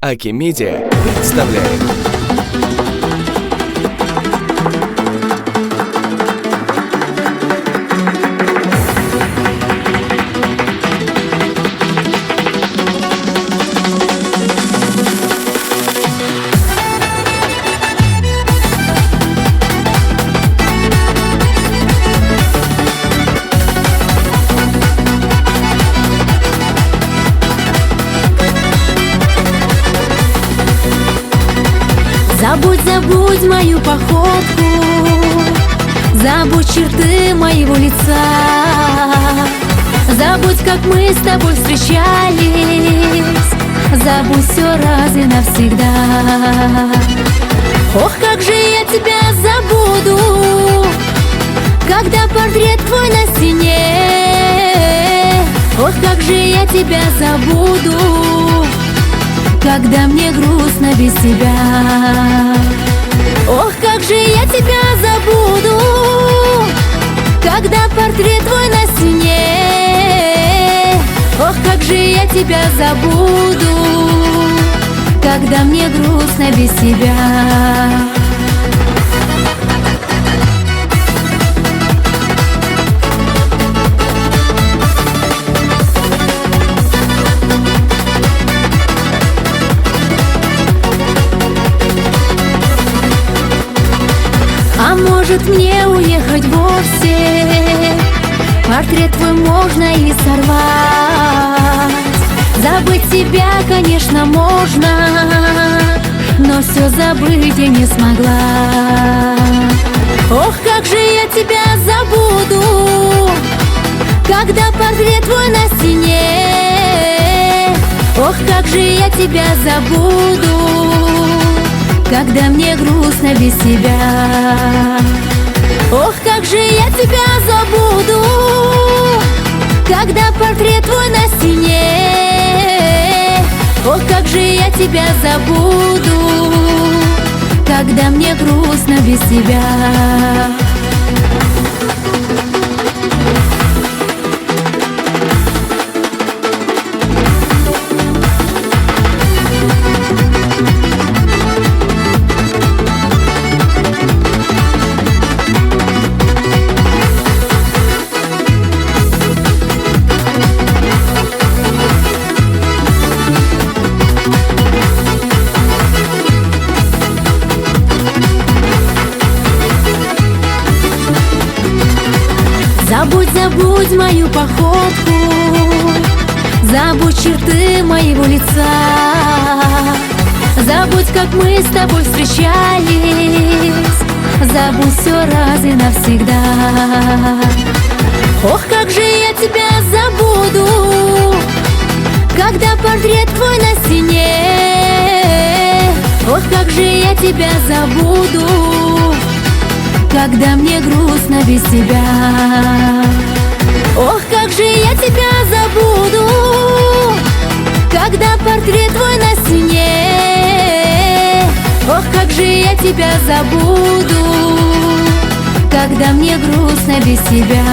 Аки Медиа представляет. Забудь мою походку, забудь черты моего лица, забудь, как мы с тобой встречались, забудь все раз и навсегда. Ох, как же я тебя забуду, когда портрет твой на стене. Ох, как же я тебя забуду, когда мне грустно без тебя. Ох, как же я тебя забуду, когда портрет твой на стене. Ох, как же я тебя забуду, когда мне грустно без тебя. А может мне уехать вовсе? Портрет твой можно и сорвать. Забыть тебя, конечно, можно, но все забыть я не смогла. Ох, как же я тебя забуду, когда портрет твой на стене. Ох, как же я тебя забуду, когда мне грустно без тебя. Ох, как же я тебя забуду, когда портрет твой на стене. Ох, как же я тебя забуду, когда мне грустно без тебя. Забудь мою походку, забудь черты моего лица, забудь, как мы с тобой встречались, забудь все раз и навсегда. Ох, как же я тебя забуду, когда портрет твой на стене. Ох, как же я тебя забуду, когда мне грустно без тебя. Ох, как же я тебя забуду, когда портрет твой на стене. Ох, как же я тебя забуду, когда мне грустно без тебя.